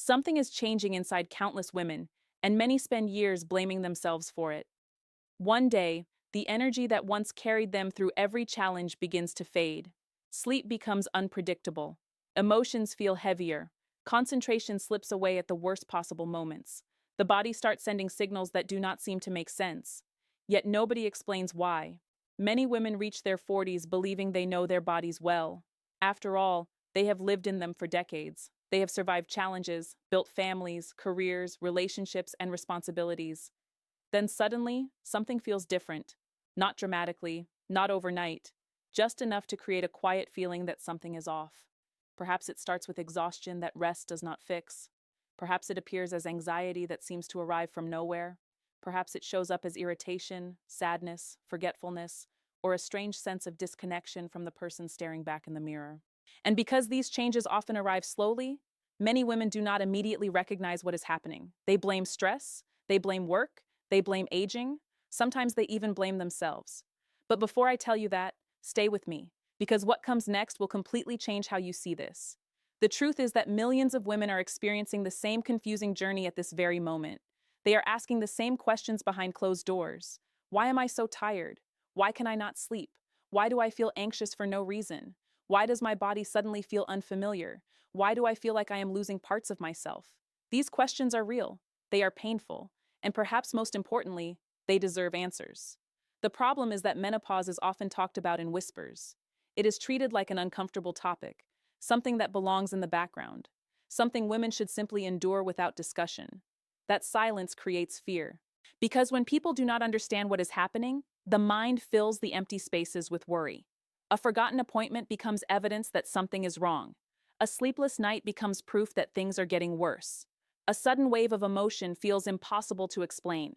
Something is changing inside countless women, and many spend years blaming themselves for it. One day, the energy that once carried them through every challenge begins to fade. Sleep becomes unpredictable. Emotions feel heavier. Concentration slips away at the worst possible moments. The body starts sending signals that do not seem to make sense. Yet nobody explains why. Many women reach their 40s believing they know their bodies well. After all, they have lived in them for decades. They have survived challenges, built families, careers, relationships, and responsibilities. Then suddenly, something feels different. Not dramatically, not overnight, just enough to create a quiet feeling that something is off. Perhaps it starts with exhaustion that rest does not fix. Perhaps it appears as anxiety that seems to arrive from nowhere. Perhaps it shows up as irritation, sadness, forgetfulness, or a strange sense of disconnection from the person staring back in the mirror. And because these changes often arrive slowly, many women do not immediately recognize what is happening. They blame stress, they blame work, they blame aging, sometimes they even blame themselves. But before I tell you that, stay with me, because what comes next will completely change how you see this. The truth is that millions of women are experiencing the same confusing journey at this very moment. They are asking the same questions behind closed doors. Why am I so tired? Why can I not sleep? Why do I feel anxious for no reason? Why does my body suddenly feel unfamiliar? Why do I feel like I am losing parts of myself? These questions are real. They are painful. And perhaps most importantly, they deserve answers. The problem is that menopause is often talked about in whispers. It is treated like an uncomfortable topic, something that belongs in the background, something women should simply endure without discussion. That silence creates fear. Because when people do not understand what is happening, the mind fills the empty spaces with worry. A forgotten appointment becomes evidence that something is wrong. A sleepless night becomes proof that things are getting worse. A sudden wave of emotion feels impossible to explain.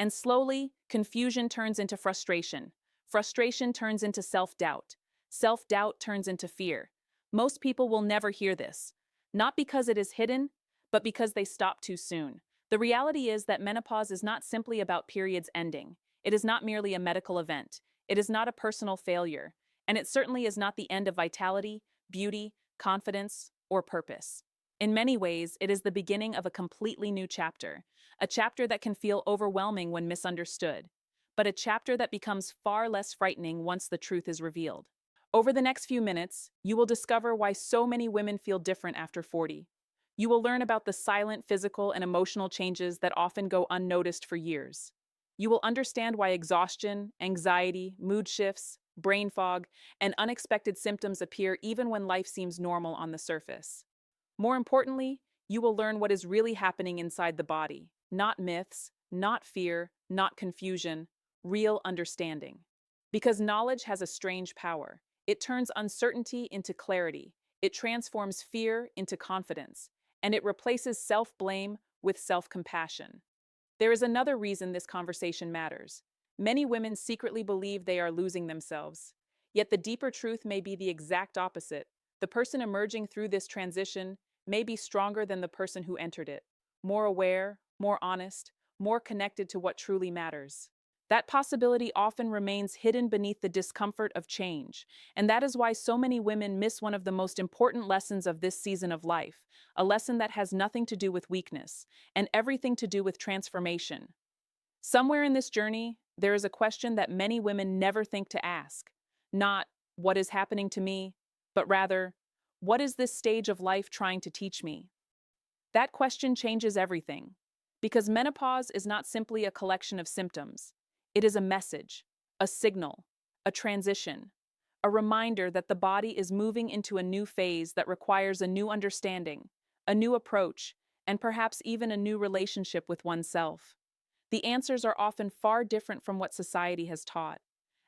And slowly, confusion turns into frustration. Frustration turns into self-doubt. Self-doubt turns into fear. Most people will never hear this. Not because it is hidden, but because they stop too soon. The reality is that menopause is not simply about periods ending. It is not merely a medical event. It is not a personal failure. And it certainly is not the end of vitality, beauty, confidence, or purpose. In many ways, it is the beginning of a completely new chapter, a chapter that can feel overwhelming when misunderstood, but a chapter that becomes far less frightening once the truth is revealed. Over the next few minutes, you will discover why so many women feel different after 40. You will learn about the silent physical and emotional changes that often go unnoticed for years. You will understand why exhaustion, anxiety, mood shifts, brain fog, and unexpected symptoms appear even when life seems normal on the surface. More importantly, you will learn what is really happening inside the body, not myths, not fear, not confusion, real understanding. Because knowledge has a strange power. It turns uncertainty into clarity, it transforms fear into confidence, and it replaces self-blame with self-compassion. There is another reason this conversation matters. Many women secretly believe they are losing themselves. Yet the deeper truth may be the exact opposite. The person emerging through this transition may be stronger than the person who entered it, more aware, more honest, more connected to what truly matters. That possibility often remains hidden beneath the discomfort of change, and that is why so many women miss one of the most important lessons of this season of life, a lesson that has nothing to do with weakness and everything to do with transformation. Somewhere in this journey, there is a question that many women never think to ask. Not, what is happening to me, but rather, what is this stage of life trying to teach me? That question changes everything. Because menopause is not simply a collection of symptoms. It is a message, a signal, a transition, a reminder that the body is moving into a new phase that requires a new understanding, a new approach, and perhaps even a new relationship with oneself. The answers are often far different from what society has taught,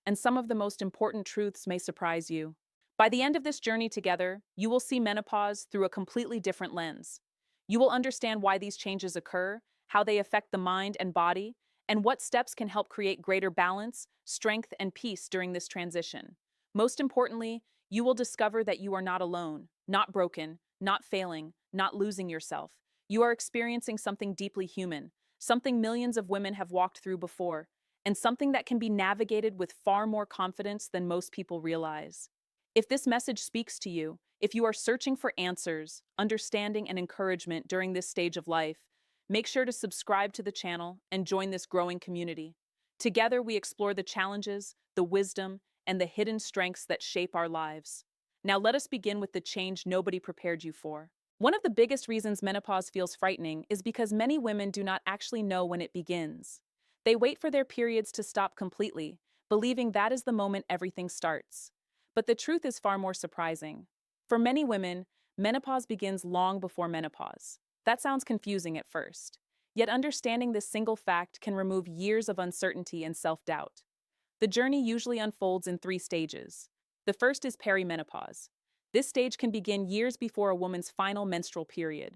and some of the most important truths may surprise you. By the end of this journey together, you will see menopause through a completely different lens. You will understand why these changes occur, how they affect the mind and body, and what steps can help create greater balance, strength, and peace during this transition. Most importantly, you will discover that you are not alone, not broken, not failing, not losing yourself. You are experiencing something deeply human, something millions of women have walked through before, and something that can be navigated with far more confidence than most people realize. If this message speaks to you, if you are searching for answers, understanding, and encouragement during this stage of life, make sure to subscribe to the channel and join this growing community. Together, we explore the challenges, the wisdom, and the hidden strengths that shape our lives. Now, let us begin with the change nobody prepared you for. One of the biggest reasons menopause feels frightening is because many women do not actually know when it begins. They wait for their periods to stop completely, believing that is the moment everything starts. But the truth is far more surprising. For many women, menopause begins long before menopause. That sounds confusing at first. Yet understanding this single fact can remove years of uncertainty and self-doubt. The journey usually unfolds in three stages. The first is perimenopause. This stage can begin years before a woman's final menstrual period.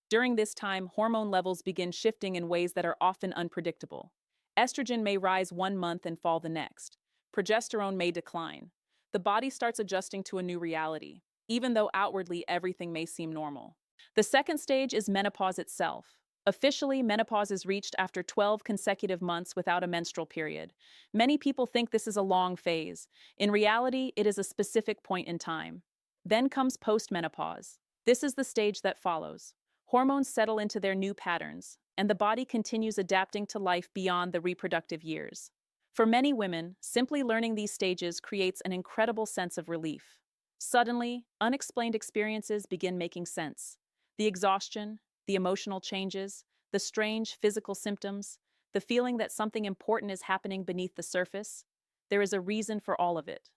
During this time, hormone levels begin shifting in ways that are often unpredictable. Estrogen may rise one month and fall the next. Progesterone may decline. The body starts adjusting to a new reality, even though outwardly everything may seem normal. The second stage is menopause itself. Officially, menopause is reached after 12 consecutive months without a menstrual period. Many people think this is a long phase. In reality, it is a specific point in time. Then comes postmenopause. This is the stage that follows. Hormones settle into their new patterns, and the body continues adapting to life beyond the reproductive years. For many women, simply learning these stages creates an incredible sense of relief. Suddenly, unexplained experiences begin making sense. The exhaustion, the emotional changes, the strange physical symptoms, the feeling that something important is happening beneath the surface. There is a reason for all of it.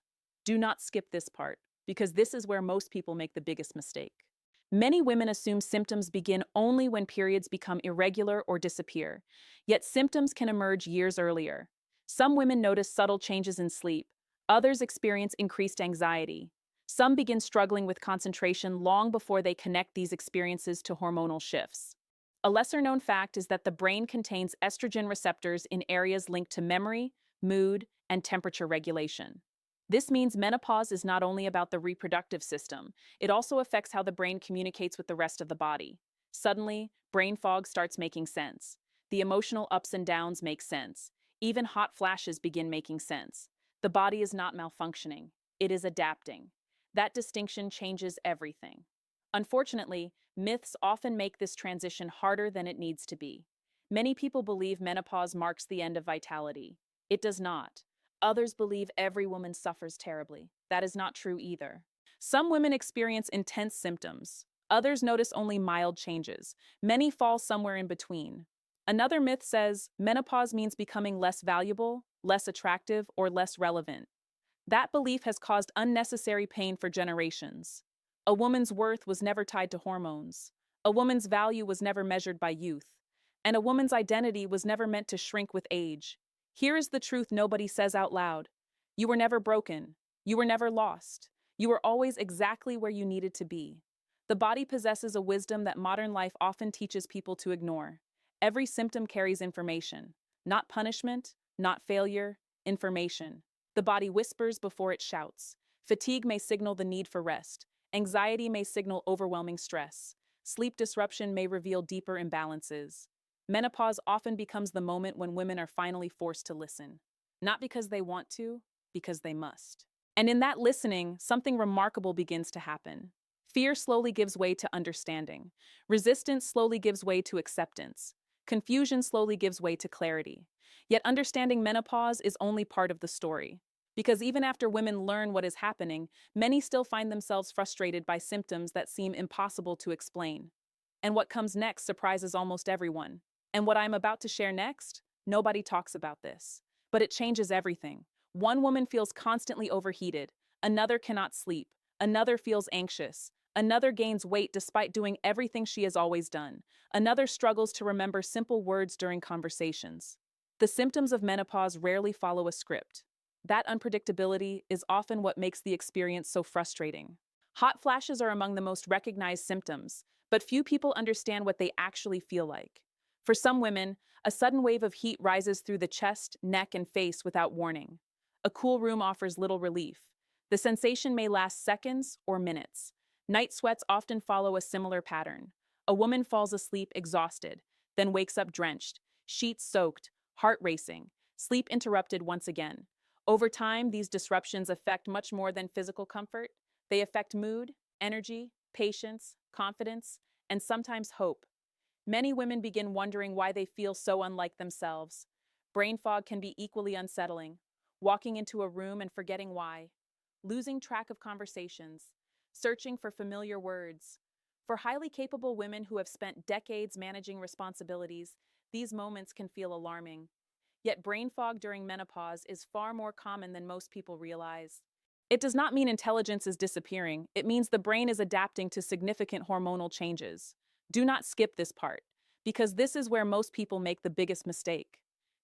Do not skip this part, because this is where most people make the biggest mistake. Many women assume symptoms begin only when periods become irregular or disappear, yet symptoms can emerge years earlier. Some women notice subtle changes in sleep, others experience increased anxiety. Some begin struggling with concentration long before they connect these experiences to hormonal shifts. A lesser-known fact is that the brain contains estrogen receptors in areas linked to memory, mood, and temperature regulation. This means menopause is not only about the reproductive system, it also affects how the brain communicates with the rest of the body. Suddenly, brain fog starts making sense. The emotional ups and downs make sense. Even hot flashes begin making sense. The body is not malfunctioning, it is adapting. That distinction changes everything. Unfortunately, myths often make this transition harder than it needs to be. Many people believe menopause marks the end of vitality. It does not. Others believe every woman suffers terribly. That is not true either. Some women experience intense symptoms. Others notice only mild changes. Many fall somewhere in between. Another myth says menopause means becoming less valuable, less attractive, or less relevant. That belief has caused unnecessary pain for generations. A woman's worth was never tied to hormones. A woman's value was never measured by youth. And a woman's identity was never meant to shrink with age. Here is the truth nobody says out loud. You were never broken. You were never lost. You were always exactly where you needed to be. The body possesses a wisdom that modern life often teaches people to ignore. Every symptom carries information. Not punishment, not failure, information. The body whispers before it shouts. Fatigue may signal the need for rest. Anxiety may signal overwhelming stress. Sleep disruption may reveal deeper imbalances. Menopause often becomes the moment when women are finally forced to listen. Not because they want to, because they must. And in that listening, something remarkable begins to happen. Fear slowly gives way to understanding. Resistance slowly gives way to acceptance. Confusion slowly gives way to clarity. Yet understanding menopause is only part of the story. Because even after women learn what is happening, many still find themselves frustrated by symptoms that seem impossible to explain. And what comes next surprises almost everyone. And what I'm about to share next, nobody talks about this. But it changes everything. One woman feels constantly overheated, another cannot sleep, another feels anxious, another gains weight despite doing everything she has always done, another struggles to remember simple words during conversations. The symptoms of menopause rarely follow a script. That unpredictability is often what makes the experience so frustrating. Hot flashes are among the most recognized symptoms, but few people understand what they actually feel like. For some women, a sudden wave of heat rises through the chest, neck, and face without warning. A cool room offers little relief. The sensation may last seconds or minutes. Night sweats often follow a similar pattern. A woman falls asleep exhausted, then wakes up drenched, sheets soaked, heart racing, sleep interrupted once again. Over time, these disruptions affect much more than physical comfort. They affect mood, energy, patience, confidence, and sometimes hope. Many women begin wondering why they feel so unlike themselves. Brain fog can be equally unsettling. Walking into a room and forgetting why, losing track of conversations, searching for familiar words. For highly capable women who have spent decades managing responsibilities, these moments can feel alarming. Yet brain fog during menopause is far more common than most people realize. It does not mean intelligence is disappearing, it means the brain is adapting to significant hormonal changes. Do not skip this part, because this is where most people make the biggest mistake.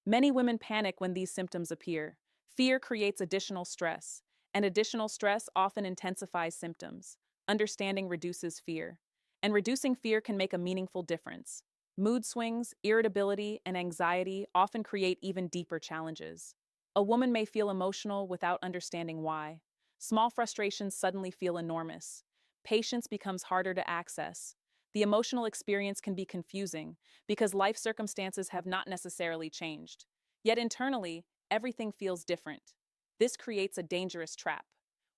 Many women panic when these symptoms appear. Fear creates additional stress, and additional stress often intensifies symptoms. Understanding reduces fear, and reducing fear can make a meaningful difference. Mood swings, irritability, and anxiety often create even deeper challenges. A woman may feel emotional without understanding why. Small frustrations suddenly feel enormous. Patience becomes harder to access. The emotional experience can be confusing because life circumstances have not necessarily changed. Yet internally, everything feels different. This creates a dangerous trap.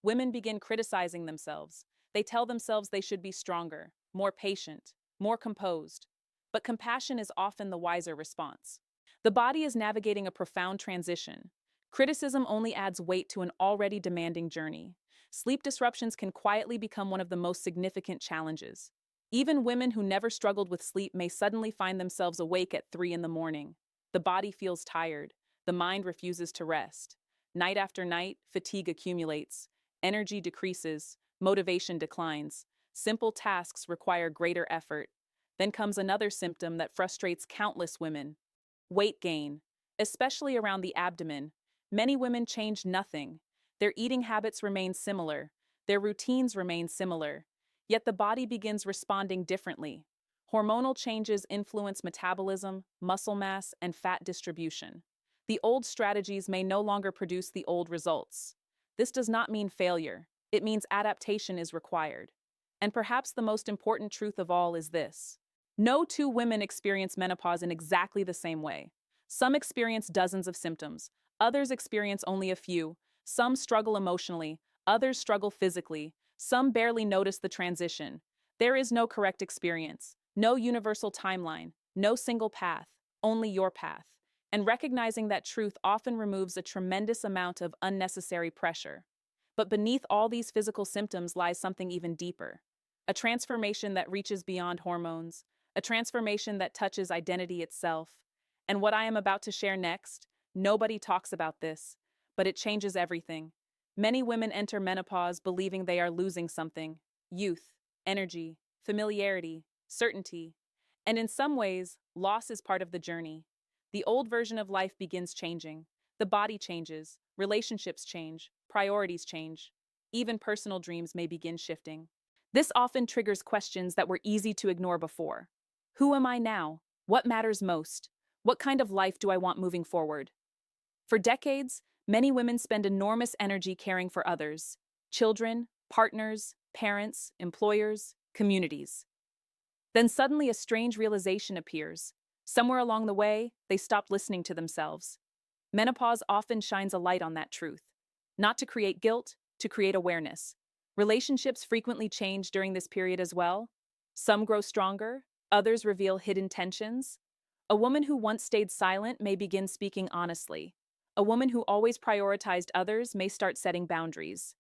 Women begin criticizing themselves. They tell themselves they should be stronger, more patient, more composed. But compassion is often the wiser response. The body is navigating a profound transition. Criticism only adds weight to an already demanding journey. Sleep disruptions can quietly become one of the most significant challenges. Even women who never struggled with sleep may suddenly find themselves awake at 3 in the morning. The body feels tired. The mind refuses to rest. Night after night, fatigue accumulates. Energy decreases. Motivation declines. Simple tasks require greater effort. Then comes another symptom that frustrates countless women: weight gain, especially around the abdomen. Many women change nothing. Their eating habits remain similar, their routines remain similar, yet the body begins responding differently. Hormonal changes influence metabolism, muscle mass, and fat distribution. The old strategies may no longer produce the old results. This does not mean failure, it means adaptation is required. And perhaps the most important truth of all is this: no two women experience menopause in exactly the same way. Some experience dozens of symptoms, others experience only a few. Some struggle emotionally, others struggle physically, some barely notice the transition. There is no correct experience, no universal timeline, no single path, only your path. And recognizing that truth often removes a tremendous amount of unnecessary pressure. But beneath all these physical symptoms lies something even deeper: a transformation that reaches beyond hormones, a transformation that touches identity itself. And what I am about to share next, nobody talks about this, but it changes everything. Many women enter menopause believing they are losing something: youth, energy, familiarity, certainty. And in some ways, loss is part of the journey. The old version of life begins changing. The body changes, relationships change, priorities change. Even personal dreams may begin shifting. This often triggers questions that were easy to ignore before. Who am I now? What matters most? What kind of life do I want moving forward? For decades, many women spend enormous energy caring for others: children, partners, parents, employers, communities. Then suddenly a strange realization appears. Somewhere along the way, they stopped listening to themselves. Menopause often shines a light on that truth. Not to create guilt, to create awareness. Relationships frequently change during this period as well. Some grow stronger, others reveal hidden tensions. A woman who once stayed silent may begin speaking honestly. A woman who always prioritized others may start setting boundaries.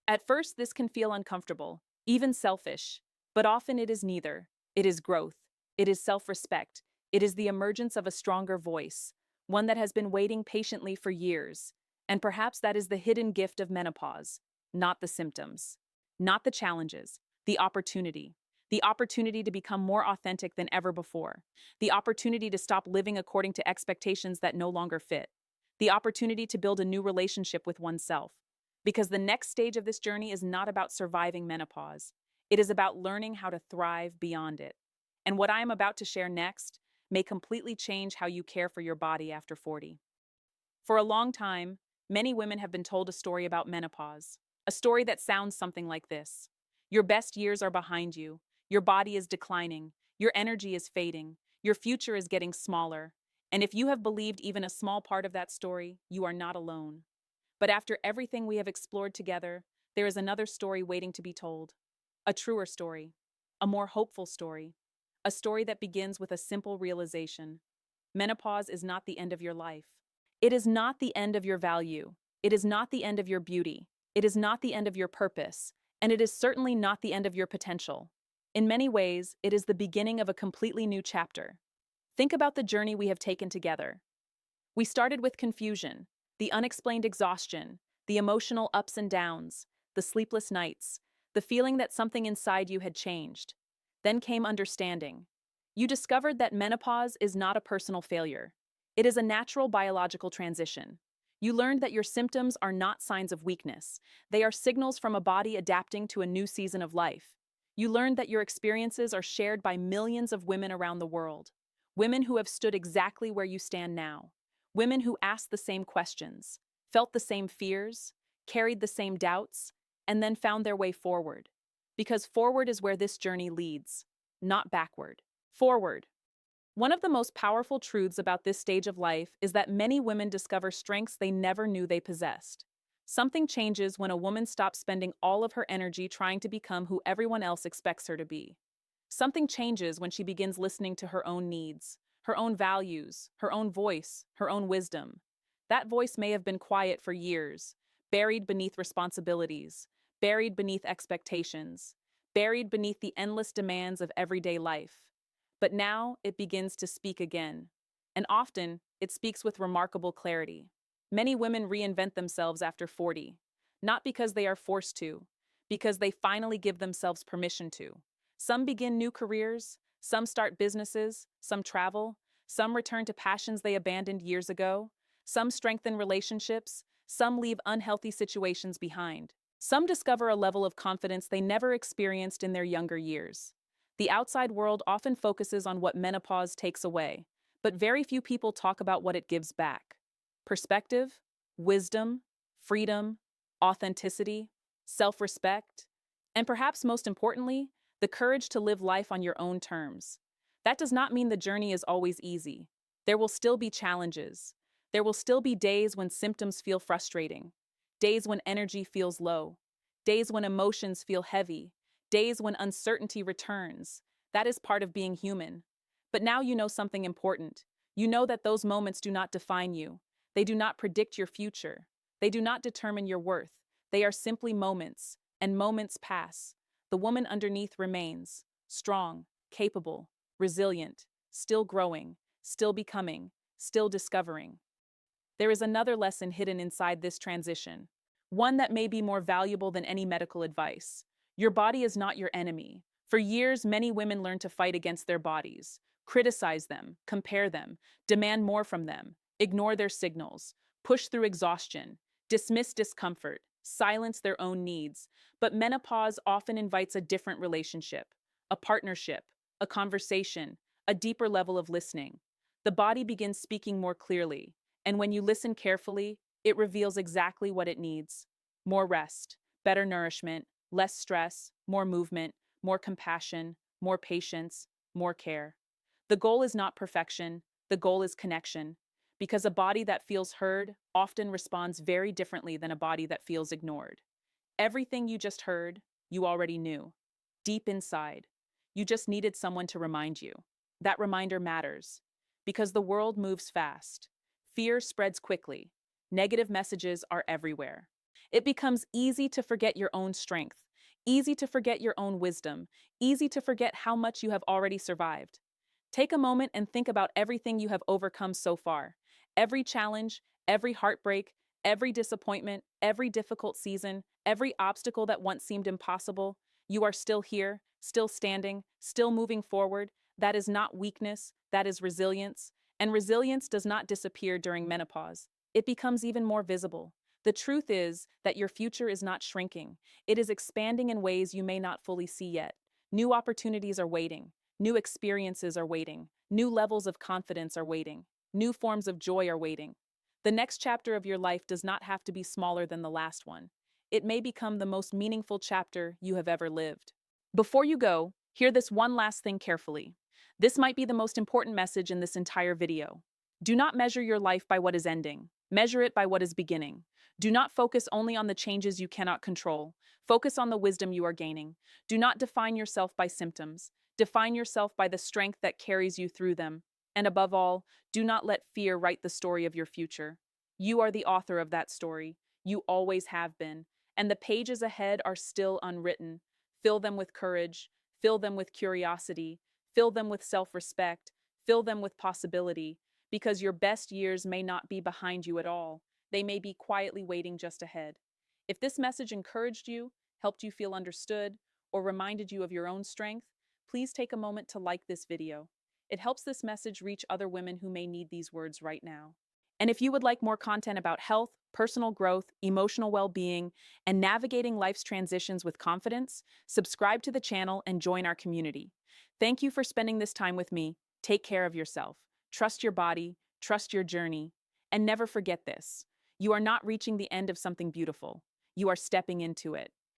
At first, this can feel uncomfortable, even selfish, but often it is neither. It is growth. It is self-respect. It is the emergence of a stronger voice, one that has been waiting patiently for years. And perhaps that is the hidden gift of menopause: not the symptoms, not the challenges, the opportunity. The opportunity to become more authentic than ever before. The opportunity to stop living according to expectations that no longer fit. The opportunity to build a new relationship with oneself. Because the next stage of this journey is not about surviving menopause. It is about learning how to thrive beyond it. And what I am about to share next may completely change how you care for your body after 40. For a long time, many women have been told a story about menopause, a story that sounds something like this: your best years are behind you, your body is declining, your energy is fading, your future is getting smaller. And if you have believed even a small part of that story, you are not alone. But after everything we have explored together, there is another story waiting to be told. A truer story. A more hopeful story. A story that begins with a simple realization. Menopause is not the end of your life. It is not the end of your value. It is not the end of your beauty. It is not the end of your purpose. And it is certainly not the end of your potential. In many ways, it is the beginning of a completely new chapter. Think about the journey we have taken together. We started with confusion, the unexplained exhaustion, the emotional ups and downs, the sleepless nights, the feeling that something inside you had changed. Then came understanding. You discovered that menopause is not a personal failure. It is a natural biological transition. You learned that your symptoms are not signs of weakness. They are signals from a body adapting to a new season of life. You learned that your experiences are shared by millions of women around the world. Women who have stood exactly where you stand now. Women who asked the same questions, felt the same fears, carried the same doubts, and then found their way forward. Because forward is where this journey leads, not backward. Forward. One of the most powerful truths about this stage of life is that many women discover strengths they never knew they possessed. Something changes when a woman stops spending all of her energy trying to become who everyone else expects her to be. Something changes when she begins listening to her own needs, her own values, her own voice, her own wisdom. That voice may have been quiet for years, buried beneath responsibilities, buried beneath expectations, buried beneath the endless demands of everyday life. But now it begins to speak again. And often, it speaks with remarkable clarity. Many women reinvent themselves after 40, not because they are forced to, because they finally give themselves permission to. Some begin new careers, some start businesses, some travel, some return to passions they abandoned years ago, some strengthen relationships, some leave unhealthy situations behind. Some discover a level of confidence they never experienced in their younger years. The outside world often focuses on what menopause takes away, but very few people talk about what it gives back. Perspective, wisdom, freedom, authenticity, self-respect, and perhaps most importantly, the courage to live life on your own terms. That does not mean the journey is always easy. There will still be challenges. There will still be days when symptoms feel frustrating, days when energy feels low, days when emotions feel heavy, days when uncertainty returns. That is part of being human. But now you know something important. You know that those moments do not define you. They do not predict your future. They do not determine your worth. They are simply moments, and moments pass. The woman underneath remains, strong, capable, resilient, still growing, still becoming, still discovering. There is another lesson hidden inside this transition, one that may be more valuable than any medical advice. Your body is not your enemy. For years, many women learn to fight against their bodies, criticize them, compare them, demand more from them, ignore their signals, push through exhaustion, dismiss discomfort, silence their own needs. But menopause often invites a different relationship, a partnership, a conversation, a deeper level of listening. The body begins speaking more clearly, and when you listen carefully, it reveals exactly what it needs. More rest, better nourishment, less stress, more movement, more compassion, more patience, more care. The goal is not perfection, the goal is connection, because a body that feels heard often responds very differently than a body that feels ignored. Everything you just heard, you already knew. Deep inside. You just needed someone to remind you. That reminder matters, because the world moves fast. Fear spreads quickly. Negative messages are everywhere. It becomes easy to forget your own strength, easy to forget your own wisdom, easy to forget how much you have already survived. Take a moment and think about everything you have overcome so far. Every challenge, every heartbreak, every disappointment, every difficult season, every obstacle that once seemed impossible. You are still here, still standing, still moving forward. That is not weakness, that is resilience. And resilience does not disappear during menopause. It becomes even more visible. The truth is that your future is not shrinking. It is expanding in ways you may not fully see yet. New opportunities are waiting. New experiences are waiting. New levels of confidence are waiting. New forms of joy are waiting. The next chapter of your life does not have to be smaller than the last one. It may become the most meaningful chapter you have ever lived. Before you go, hear this one last thing carefully. This might be the most important message in this entire video. Do not measure your life by what is ending. Measure it by what is beginning. Do not focus only on the changes you cannot control. Focus on the wisdom you are gaining. Do not define yourself by symptoms. Define yourself by the strength that carries you through them. And above all, do not let fear write the story of your future. You are the author of that story. You always have been. And the pages ahead are still unwritten. Fill them with courage. Fill them with curiosity. Fill them with self respect. Fill them with possibility. Because your best years may not be behind you at all. They may be quietly waiting just ahead. If this message encouraged you, helped you feel understood, or reminded you of your own strength, please take a moment to like this video. It helps this message reach other women who may need these words right now. And if you would like more content about health, personal growth, emotional well-being, and navigating life's transitions with confidence, subscribe to the channel and join our community. Thank you for spending this time with me. Take care of yourself. Trust your body, trust your journey, and never forget this. You are not reaching the end of something beautiful. You are stepping into it.